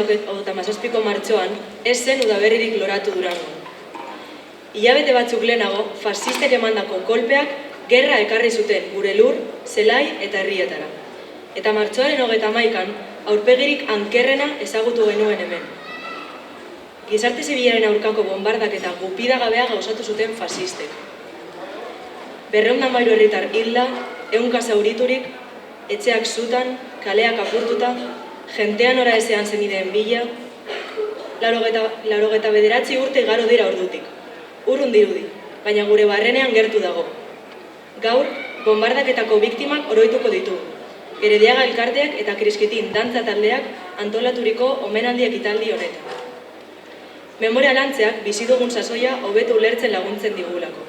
1937ko martxoan, ez zen udaberririk loratu Durangon. Hilabete batzuk lehenago, fasistek emandako kolpeak gerra ekarri zuten gure lur, zelai eta herrietara. Eta martxoaren 31an, aurpegirik ankerrena ezagutu genuen hemen. Gizarte zibilaren aurkako bombardak eta gupidagabea gauzatu zuten fasistek. 203 herritar hilda, 100 zauriturik, etxeak zutan, kaleak apurtuta, jentean ora ezean zenideen bila, 89 urte igaro dira ordutik. Urrun dirudi, baina gure barrenean gertu dago. Gaur, bombardaketako biktimak oroituko ditugu. Gerediaga elkarteak eta Kriskitin dantza taldeak antolaturiko omenaldi ekitaldi honetan. Memoria lantzeak bizi dugun sasoia hobeto ulertzen laguntzen digulako.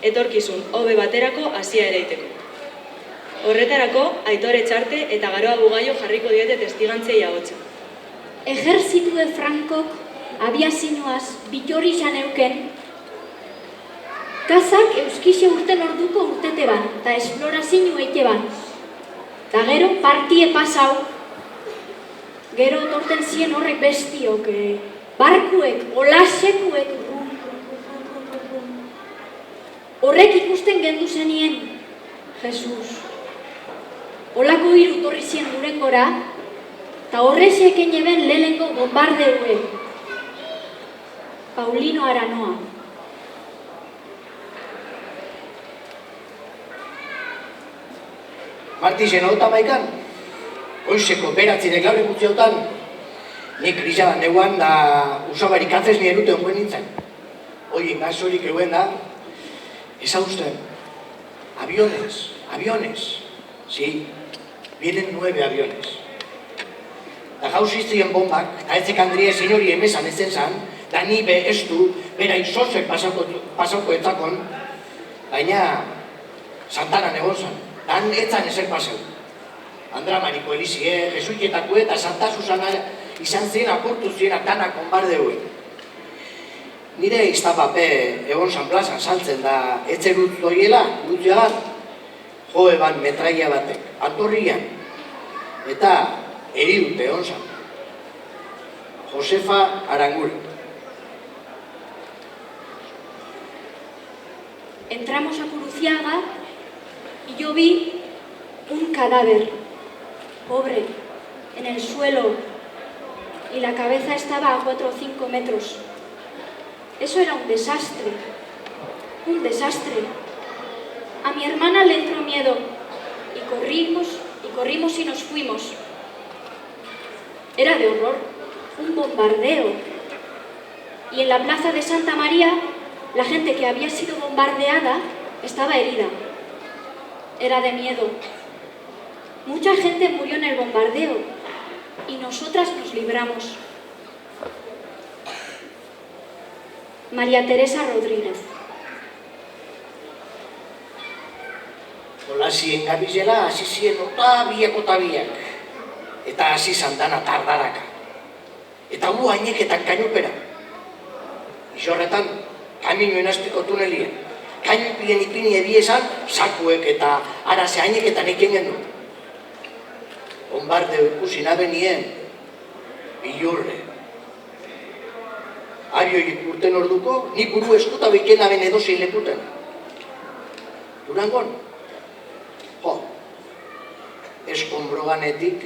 Etorkizun hobe baterako hasia ereiteko. Horretarako, Aitor Etxarte eta Garoa Bugaio jarriko diete testigantzei ahotsa. Ejerzitue Frankok abiazinoaz bitori izan euken, Kazak euskixe urten orduko urtete ban, eta esplorazio eite ban. Da gero partie pasau, gero torten zien horrek bestiok, barkuek, olasekuek, horrek ikusten gendu zenien, Jesus. Olako hiru torri zien gurengora, eta horrexeken eben lehenengo bombardeue. Paulino Aranoa. Martixen hota maikan, oizeko beratzirek gaur gutxiotan, nik grisaban neuan da usabarik atzez nierute ongoen nintzen. Oien gazorik euen da, ezausten, aviones, sí, vienen 9 aviones. Da gauz iztrien bombak, eta etzek Andrie senyori emesan ezen zan, da ni be estu, bera izosek pasauko etzakon, baina Santanan egon zan. Dan etzan ezer paseu. Andramariko Elizie, Jesuitetako eta Santa Susana izan zen apurtu zien atanak konbardeuen. Nire iztapape egon San Plazan saltzen da etzerut doiela, dutzea da, jo eban metraia batek, atorrian, eta eridute egon zan. Josefa Arangura. Entramos a Curuciaga y yo vi un cadáver, pobre, en el suelo, y la cabeza estaba a 4 o 5 metros. Eso era un desastre, un desastre. A mi hermana le entró miedo, y corrimos y nos fuimos. Era de horror, un bombardeo. Y en la plaza de Santa María, la gente que había sido bombardeada estaba herida. Era de miedo. Mucha gente murió en el bombardeo y nosotras nos libramos. María Teresa Rodríguez. Olasien gabizela hasi zien otabiak. Eta hasi zandana tardaraka. Eta gu haineketan kainupera. Isorretan, kaminoen azpiko tunelien. Kainupien ipini ebiesan, sakuek eta araze haineketan eken gendu. Bombardeo ikusi nabenien, bilurre. Arioik urten orduko, nik buru eskuta beken naben edozein lekuten. Durangon, Eskonbroganetik,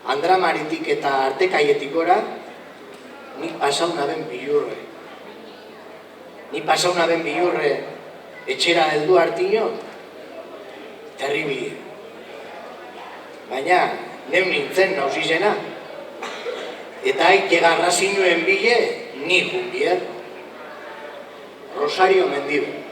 Andramaritik eta Artekaietik gora, nik pasau naben bilurre. Nik pasau naben bilurre, etxera heldu hartino, terribili. Baina, neu nintzen nauzizena. Eta haite garrazinuen bile, ni jungier. Rosario Mendibe.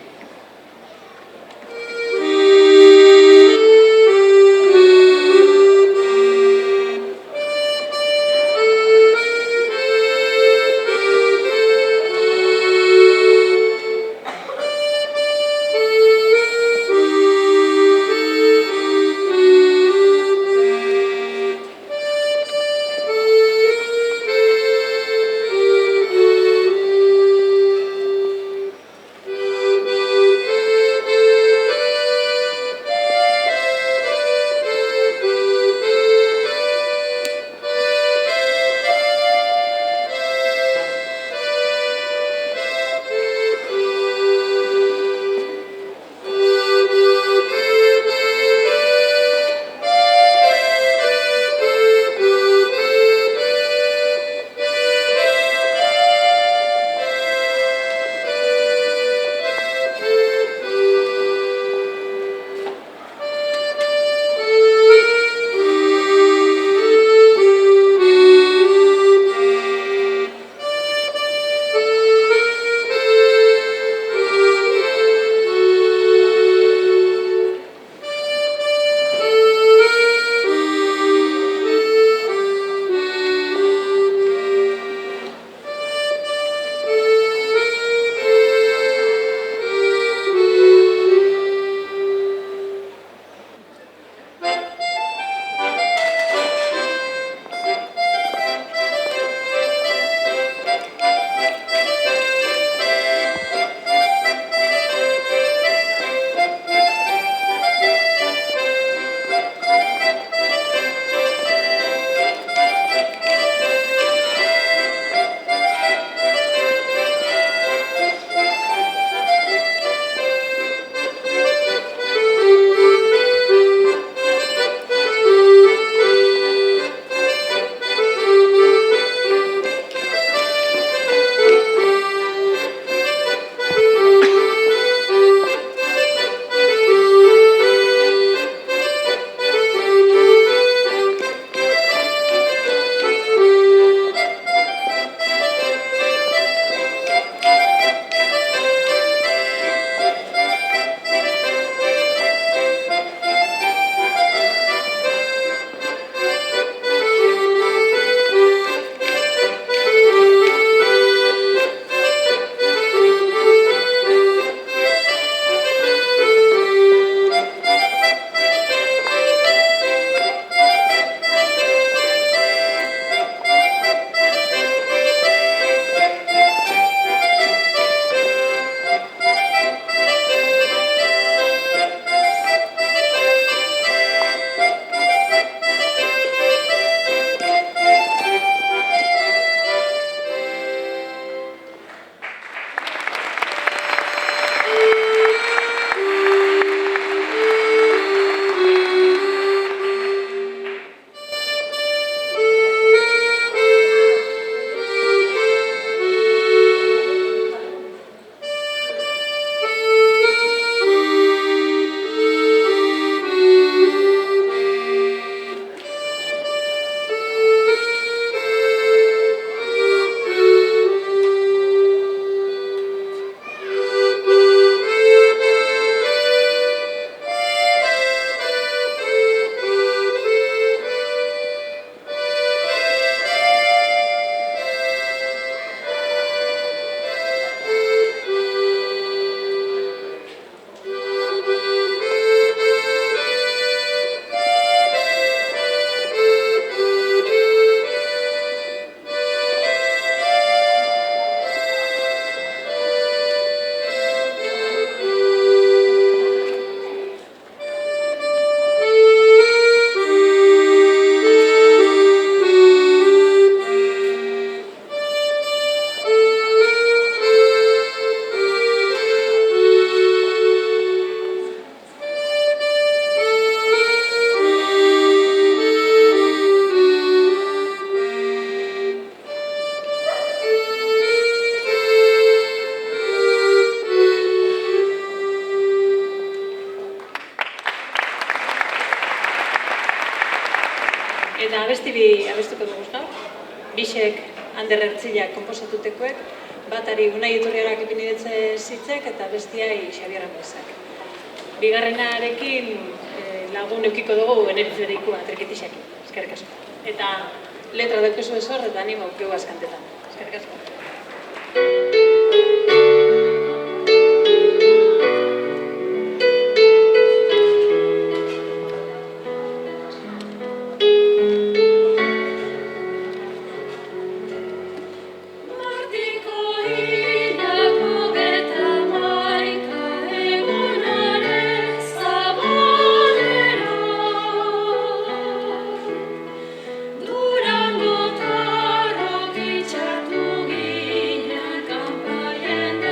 abesti bi abestuko dugu gaur. Bisek Ander Ertzilak konposatutekoek, batari Unai Iturriarak ipinidetze zitzek eta bestiai Xabier Amezak. Bigarrenarekin lagun eukiko dugu Eneritzereikua Trikitixaki. Eskerrik asko. Eta letra daukezu ez hor eta animo aukeu askantetan. Eskerrik asko. Durango tarroki txartu ginen kanpaien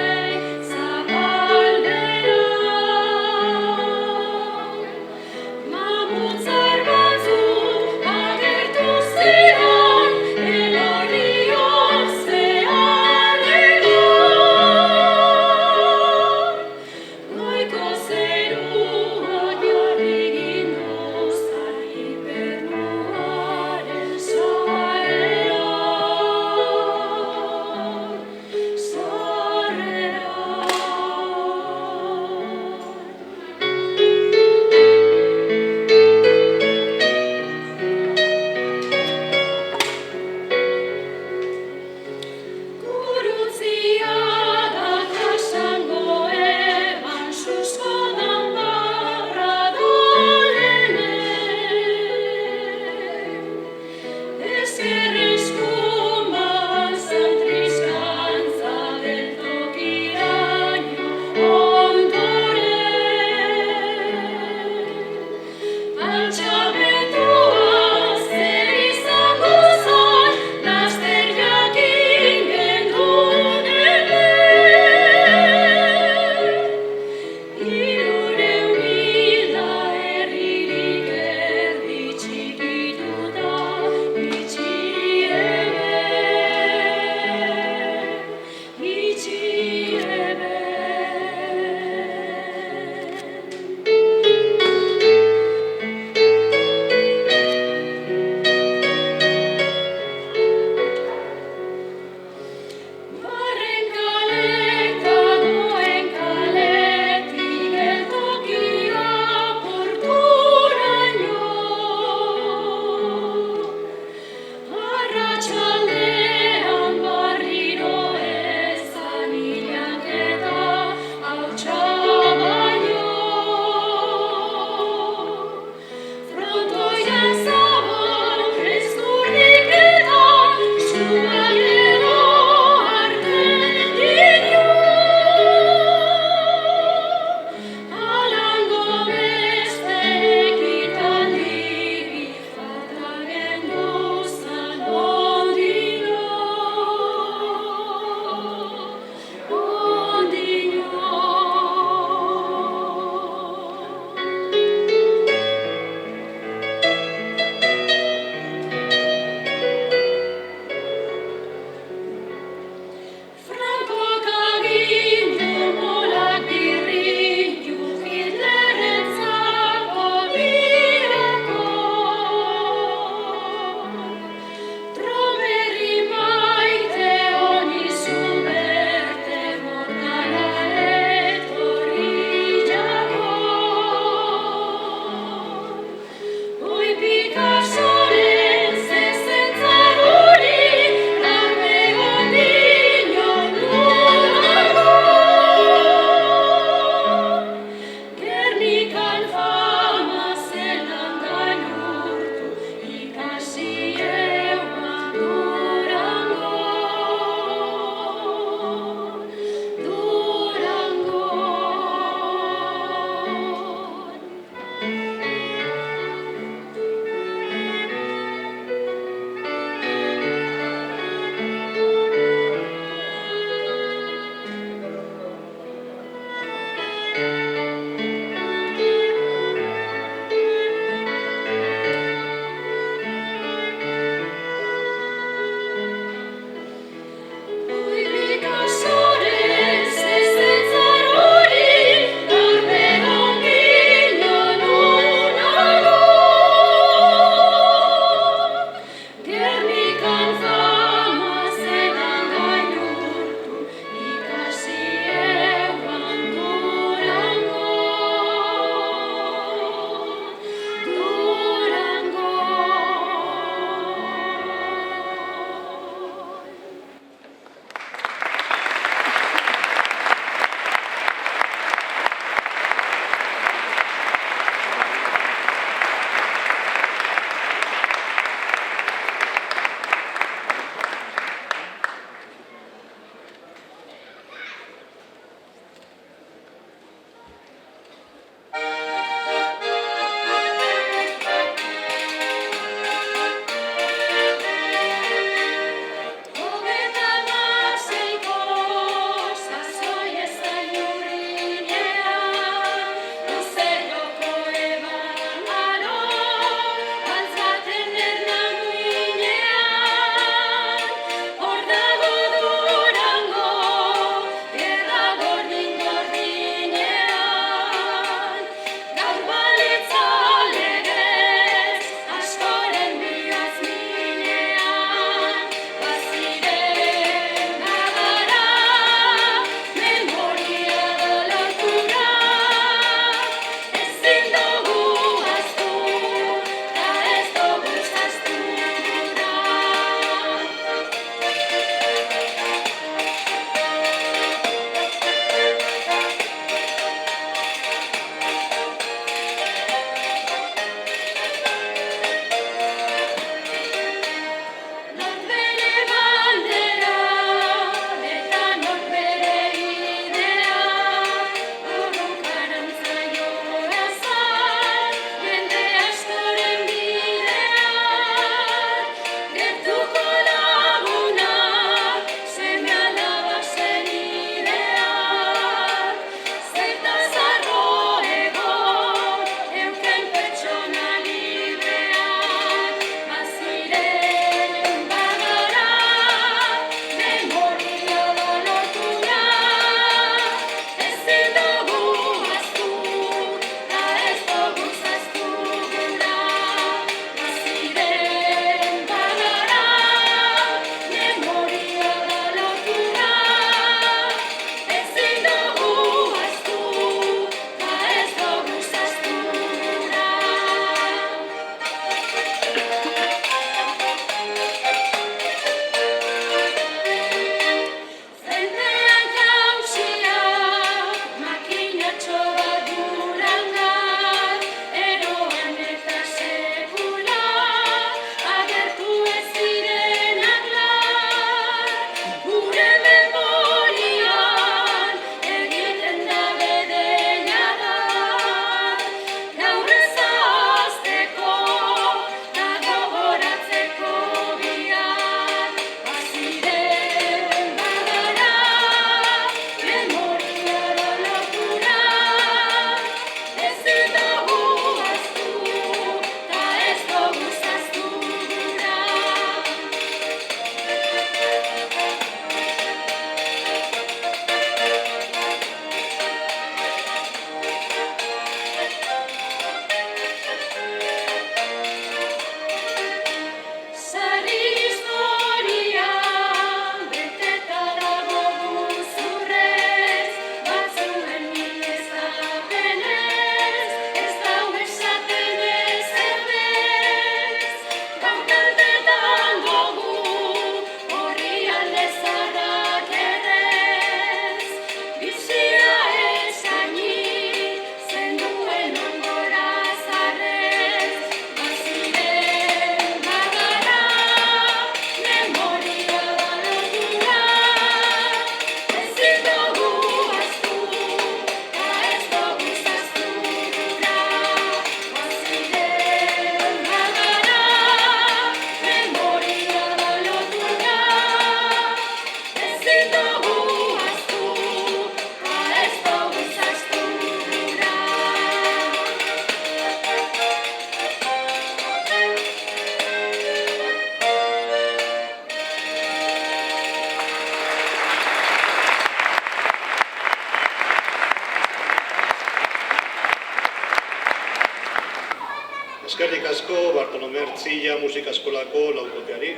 Eskerrik asko Bartolome Ertzilla musika eskolako laukoteari.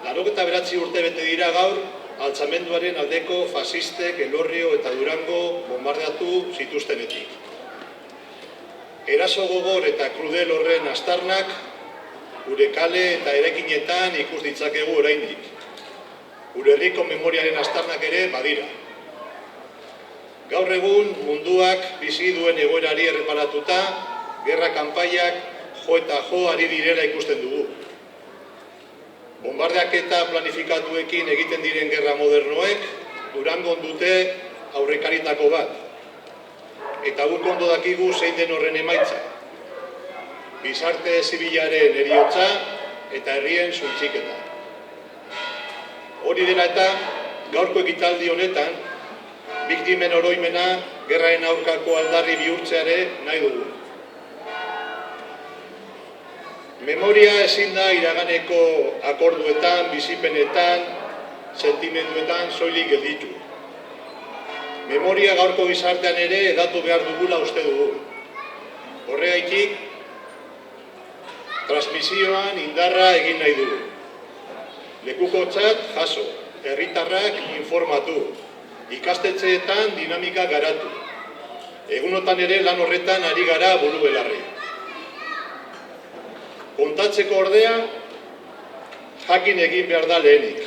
89 urte bete dira gaur, altzamenduaren aldeko fasistek Elorrio eta Durango bombardeatu zituztenetik. Eraso gogor eta krudel horren astarnak, gure kale eta eraikinetan ikus ditzakegu oraindik. Gure herriko memoriaren astarnak ere badira. Gaur egun munduak bizi duen egoerari erreparatuta, gerra kanpaiak jo eta jo ari direla ikusten dugu. Bombardeak eta planifikatuekin egiten diren gerra modernoek Durangon dute aurrekaritako bat. Eta guk ondo dakigu zein den horren emaitza. Gizarte zibilaren heriotza eta herrien suntsiketa. Hori dela eta gaurko ekitaldi honetan, biktimen oroimena gerraen aurkako aldarri bihurtzeare nahi dugu. Memoria ezin da iraganeko akorduetan, bizipenetan, sentimenduetan soilik gelditu. Memoria gaurko gizartean ere hedatu behar dugula uste dugu. Horregaitik, transmisioan indarra egin nahi dugu. Lekukotzat jaso, herritarrak informatu, ikastetxeetan dinamika garatu. Egunotan ere lan horretan ari gara buru belarri. Kontatzeko ordea, jakin egin behar da lehenik.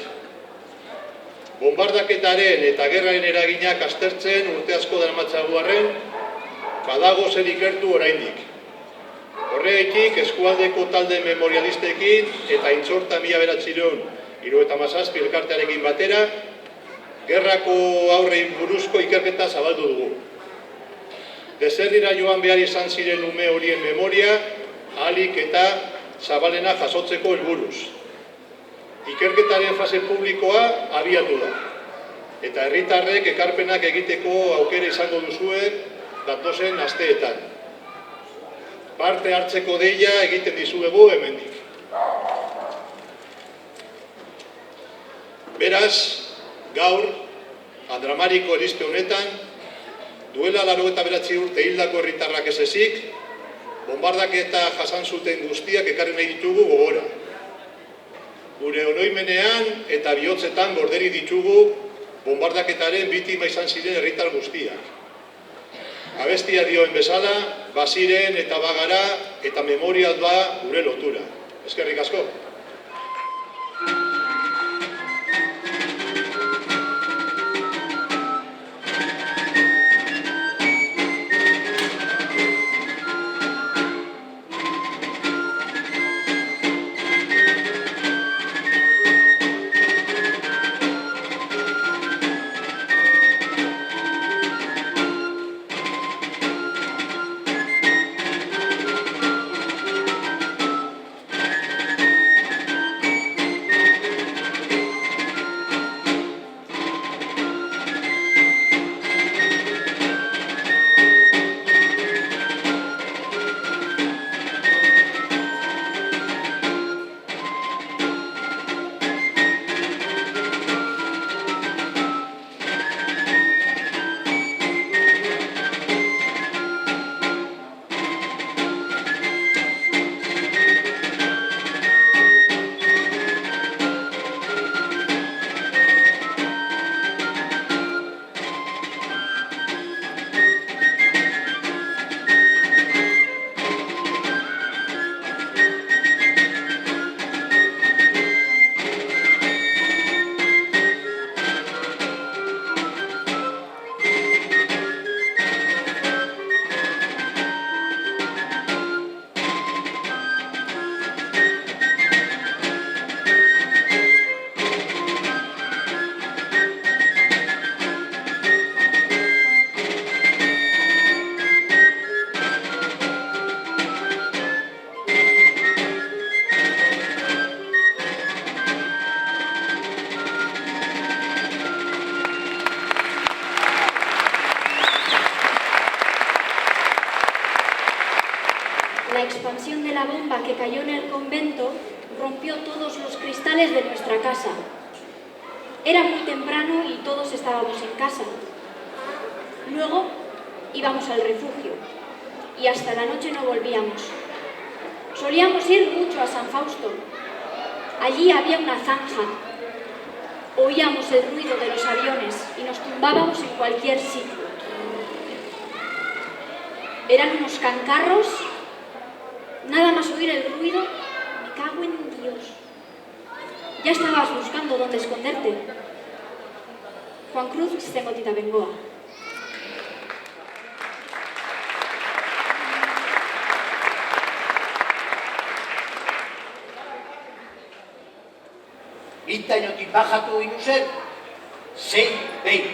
Bombardaketaren eta gerraren eraginak aztertzen urte asko daramatzagu arren, badago zer ikertu oraindik. Horregaitik eskualdeko talde memorialistekin eta Intxorta 1977 elkartearekin batera, gerrako aurrein buruzko ikerketa zabaldu dugu. Deserrira joan behar izan ziren ume horien memoria, ahalik eta zabalena jasotzeko helburuz. Ikerketaren fase publikoa abiatu da. Eta herritarrek ekarpenak egiteko aukera izango duzue datozen asteetan. Parte hartzeko deia egiten dizuegu hemendik. Beraz, gaur, Andramariko erizpe honetan, duela 89 urte hildako herritarrak ez ezik, bombardaketa jasan zuten guztiak ekarri nahi ditugu gogora. Gure oroimenean eta bihotzetan gorderi ditugu bombardaketaren biktima izan ziren herritar guztiak. Abestia dioen bezala, baziren eta bagara eta memoria da gure lotura. Eskerrik asko. La expansión de la bomba que cayó en el convento rompió todos los cristales de nuestra casa. Era muy temprano y todos estábamos en casa. Luego íbamos al refugio. y hasta la noche no volvíamos. Solíamos ir mucho a San Fausto. Allí había una zanja. Oíamos el ruido de los aviones y nos tumbábamos en cualquier sitio. Eran unos cancarros. Nada más oír el ruido, me cago en Dios. Ya estabas buscando dónde esconderte. Juan Cruz Zengotita Bengoa. Bitainotik bajatu inuzen, 6 behin,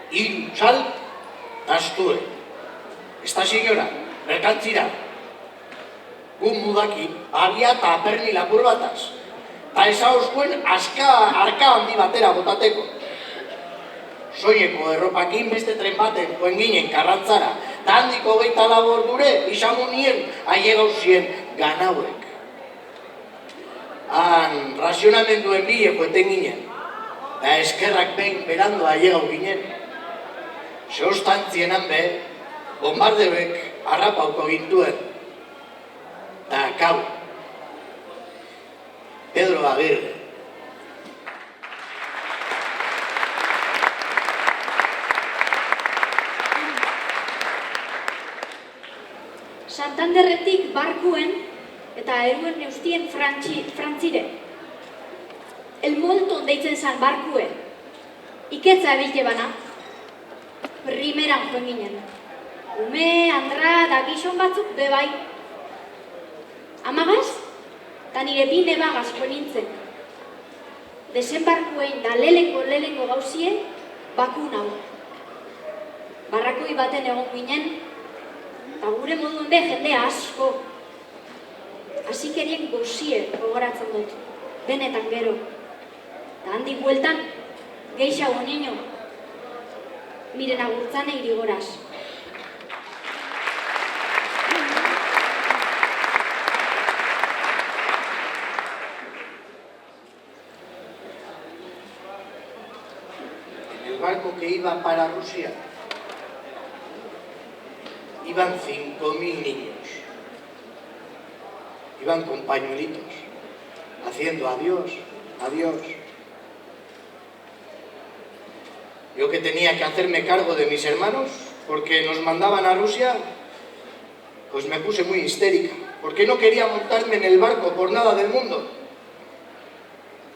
3 txal, tastue. Estasiora, merkantzira. Gun mudaki, abia eta perni lapur bataz. Ta eza oskuen arka handi batera botateko. Soieko erropakin beste tren baten joen ginen Karrantzara, ta handiko 24 ordure izango nien ailegauzien ganauek. Han razionamenduen bile joeten ginen, eta eskerrak behin berando ailegau ginen. Seostantzienan be, bombardeuek harrapauko gintuen. Ta kau, Pedro Agirre. Santanderretik barkuen eta eruen neustien frantzire. El Molton deitzen zan barkue. Iketza ebilte bana. Primeran joen ginen. Ume, andra, da gizon batzuk bebai. Amagaz, eta nire bi nebagaz joen nintzen. Desembarkuein da lehengo gauzie, baku nau. Barrakoi baten egon ginen, eta gure moduen be jende asko. Hasikerien gozie gogoratzen dut, benetan gero. Eta handik bueltan, geixago nino, miren agurtzane irigoraz. En el barco que iba para Rusia, iban 5.000 niños. Iban con pañuelitos, haciendo adiós, adiós. Yo que tenía que hacerme cargo de mis hermanos, porque nos mandaban a Rusia, pues me puse muy histérica, porque no quería montarme en el barco por nada del mundo.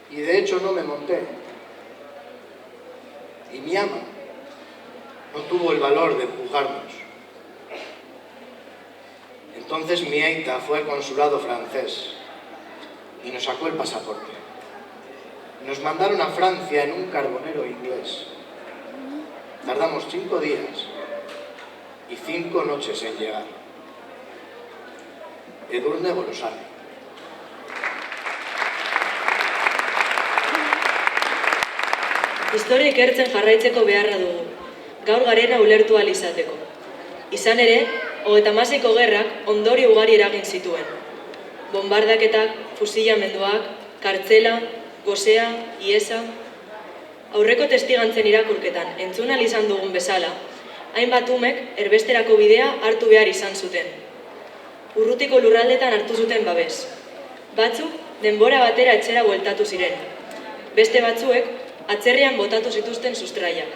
Y de hecho no me monté. Y mi ama no tuvo el valor de empujarnos. Entonces mi aita fue al consulado francés y nos sacó el pasaporte. Nos mandaron a Francia en un carbonero inglés. Tardamos 5 días y 5 noches en llegar. Edurne Golosane. Historia ikertzen jarraitzeko beharra dugu, gaur garena ulertu ahal izateko. Izan ere, 36ko gerrak ondorio ugari eragin zituen. Bombardaketak, fusilamenduak, kartzela, gozea, iesa. Aurreko testigantzen irakurketan entzun ahal izan dugun bezala, hainbat umek erbesterako bidea hartu behar izan zuten. Urrutiko lurraldetan hartu zuten babes. Batzuk denbora batera etxera bueltatu ziren. Beste batzuek atzerrian botatu zituzten sustraiak.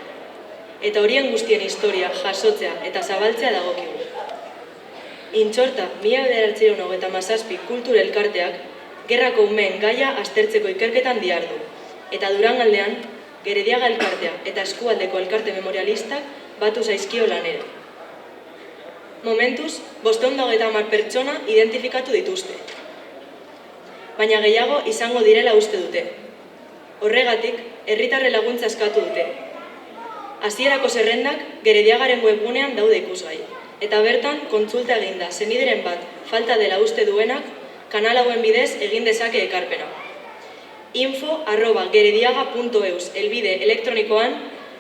Eta horien guztien historia jasotzea eta zabaltzea dagokigu. Intxorta, 1997 kultur elkarteak gerrako umeen gaia aztertzeko ikerketan dihardu. Eta Durangaldean, Gerediaga elkartea eta eskualdeko elkarte memorialistak batu zaizkio lanera. Momentuz, 530 pertsona identifikatu dituzte. Baina gehiago izango direla uste dute. Horregatik, herritarre laguntza eskatu dute. Hasierako zerrendak Gerediagaren webgunean daude ikusgai. Eta bertan, kontsulta eginda senideren bat falta dela uste duenak, kanal hauen bidez egin dezake ekarpena. info@gerediaga.eus elbide elektronikoan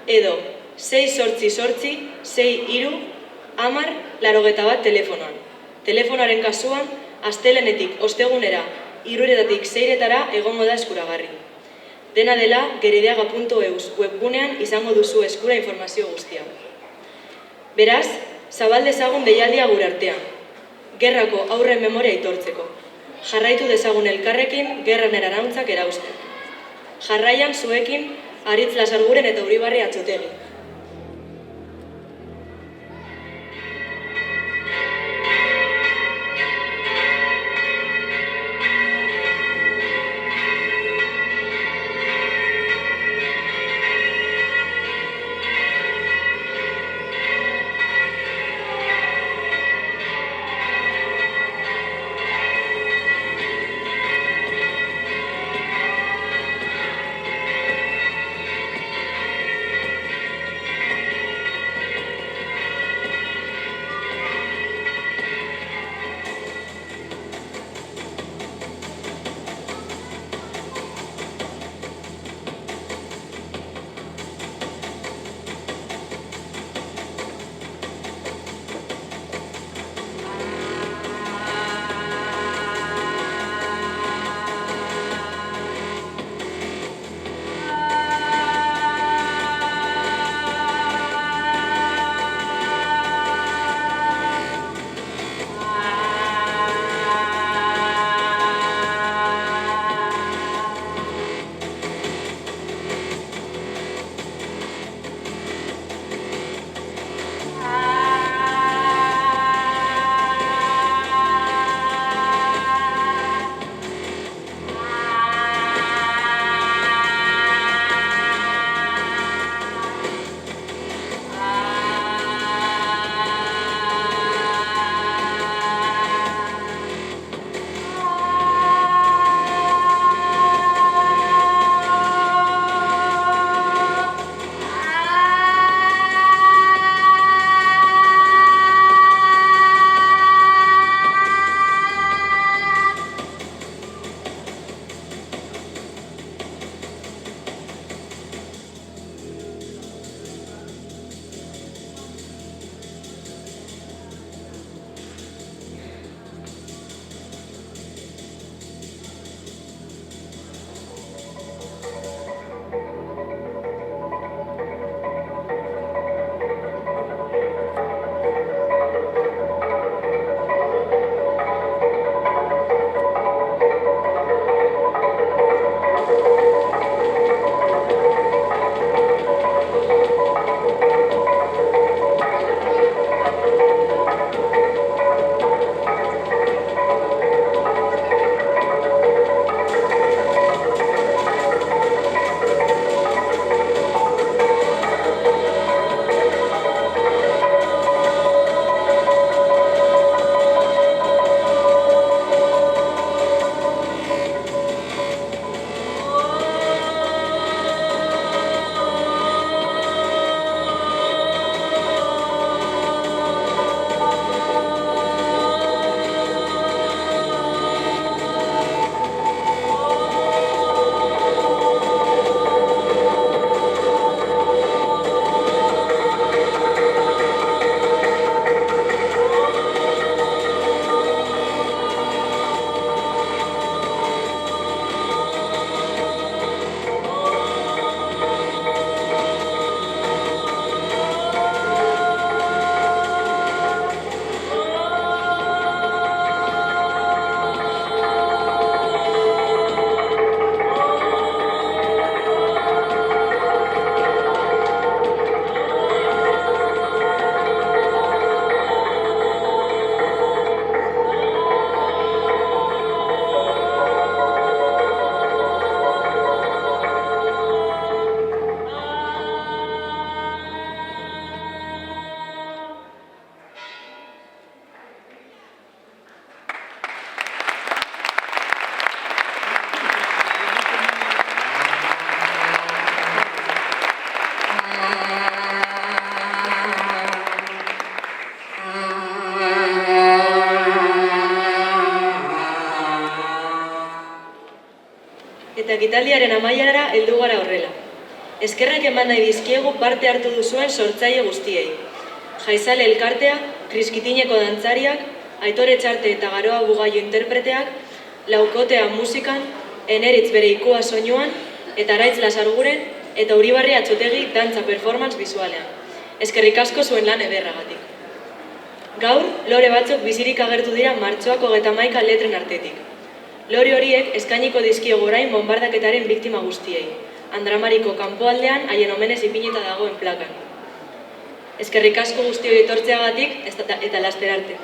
edo 688-63-10-81 telefonoan. Telefonoaren kasuan, astelenetik ostegunera, 3-etatik 6-etara egongo da eskuragarri. Dena dela, gerediaga.eus webgunean izango duzu eskura informazio guztia. Beraz, Zabal dezagun deialdia gure artean, gerrako aurren memoria aitortzeko. Jarraitu dezagun elkarrekin gerran erarauntzak erauzten. Jarraian zuekin Aritz Lasarguren eta Uribarri Atxotegi. eta ekitaldiaren amaierara heldu gara horrela. Eskerrak eman nahi dizkiegu parte hartu duzuen sortzaile guztiei. Jaizale elkartea, Kriskitineko dantzariak, Aitor Etxarte eta Garoa Bugaio interpreteak, Laukotea musikan, Eneritz bere ikua soinuan, eta Araitz Lasarguren eta Uribarri Atxotegi dantza performance bizualean. Eskerrik asko zuen lan ederragatik. Gaur, lore batzuk bizirik agertu dira martxoak 31 letren artetik. Lore horiek eskainiko dizkiego orain bonbardaketaren biktima guztiei. Andramariko kanpoaldean haien omenez ipinita dagoen plakan. Eskerrik asko guztioi etortzeagatik eta laster arte.